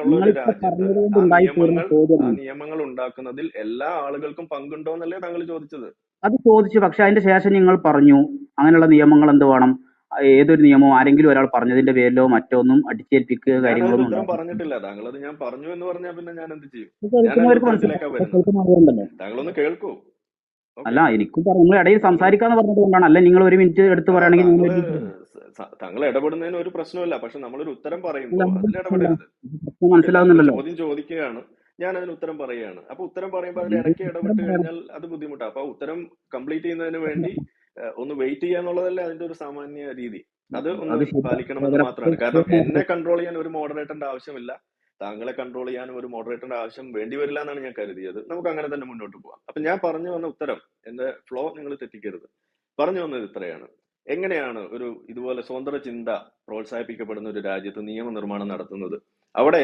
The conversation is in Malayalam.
അങ്ങനെയുള്ള ഒരു നിങ്ങളിപ്പോ രാജ്യത്ത് പറഞ്ഞത് കൊണ്ട് ആ ഉണ്ടായിത്തീരുന്ന നിയമങ്ങൾ ചോദ്യമാണ്. ഉണ്ടാക്കുന്നതിൽ എല്ലാ ആളുകൾക്കും പങ്കുണ്ടോ എന്നല്ലേ താങ്കൾ ചോദിച്ചത്? അത് ചോദിച്ചു. പക്ഷെ അതിന്റെ ശേഷം നിങ്ങൾ പറഞ്ഞു അങ്ങനെയുള്ള നിയമങ്ങൾ എന്ത് വേണം, ഏതൊരു നിയമവും ആരെങ്കിലും ഒരാൾ പറഞ്ഞതിന്റെ പേരിലോ മറ്റോ ഒന്നും അടിച്ചേൽപ്പിക്കുക ഞാൻ അതിന് കാര്യങ്ങളൊന്നും ഉത്തരം ഉണ്ടാകും. പറഞ്ഞിട്ടില്ല. താങ്കൾ അത് ഞാൻ പറഞ്ഞു എന്ന് പറഞ്ഞാൽ പിന്നെ ഞാൻ എന്ത് ചെയ്യും? ഞാൻ അതിന്റെ കേൾക്കുന്നവർക്ക് മനസ്സിലാവും, ഉത്തരത്തിലേക്കാ അപ്പൊ വരുന്നത്. കേൾക്കുന്നവരുണ്ടല്ലോ. താങ്കളൊന്ന് കേൾക്കൂ. ഓക്കെ. അല്ല, എനിക്കും പറഞ്ഞു, നിങ്ങൾ ഇടയിൽ താങ്കൾ സംസാരിക്കാന്ന് പറഞ്ഞത് കൊണ്ടാണ്. അല്ലെ നിങ്ങൾ ഒരു മിനിറ്റ് എടുത്ത് അല്ല പറയുകയാണെങ്കിൽ ഞാൻ താങ്കള് ഒരു മിനിറ്റ്. താങ്കൾ ഇടപെടുന്നതിന് ഒരു പ്രശ്നമില്ല. പക്ഷെ നമ്മളൊരു ഉത്തരം അല്ല, പറയുമ്പോൾ അത് അതിൽ പ്രശ്നമില്ല. ഇടപെടരുത്. പ്രശ്നം ഓക്കെ. താങ്കൾ മനസ്സിലാവുന്നുണ്ടല്ലോ. ചോദ്യം ചോദിക്കുകയാണ്, ഞാൻ അതിന് ഉത്തരം പറയുകയാണ്. അപ്പൊ ഉത്തരം പറയുമ്പോൾ അതിന്റെ നിങ്ങൾ ഇടയ്ക്ക് ഉത്തരം ഇടപെട്ട് പറയണം. കഴിഞ്ഞാൽ അത് ബുദ്ധിമുട്ടാണ്. അപ്പൊ ഉത്തരം കംപ്ലീറ്റ് ചെയ്യുന്നതിന് വേണ്ടി ഒന്ന് വെയിറ്റ് ചെയ്യുക എന്നുള്ളതല്ലേ അതിന്റെ ഒരു സാമാന്യ രീതി. അത് ഒന്ന് അത് ശരിയാണ് പാലിക്കണമെന്ന് സഹോദരാ. മാത്രമാണ്. കാരണം എന്നെ കൺട്രോൾ ചെയ്യാൻ ഒരു മോഡറേറ്ററിന്റെ ആവശ്യമില്ല. താങ്കളെ കൺട്രോൾ ചെയ്യാനും ഒരു മോഡറേറ്ററിന്റെ ആവശ്യം വേണ്ടി വരില്ല എന്നാണ് ഞാൻ കരുതിയത്. നമുക്ക് അങ്ങനെ തന്നെ മുന്നോട്ട് പോകാം. അപ്പൊ ഞാൻ പറഞ്ഞു വന്ന ഉത്തരം, എന്റെ ഫ്ലോ നിങ്ങൾ തെറ്റിക്കരുത്. പറഞ്ഞു വന്നത് ഇത്രയാണ്. എങ്ങനെയാണ് ഒരു ഇതുപോലെ സ്വതന്ത്ര ചിന്ത പ്രോത്സാഹിപ്പിക്കപ്പെടുന്ന ഒരു രാജ്യത്ത് നിയമനിർമ്മാണം നടത്തുന്നത്? അവിടെ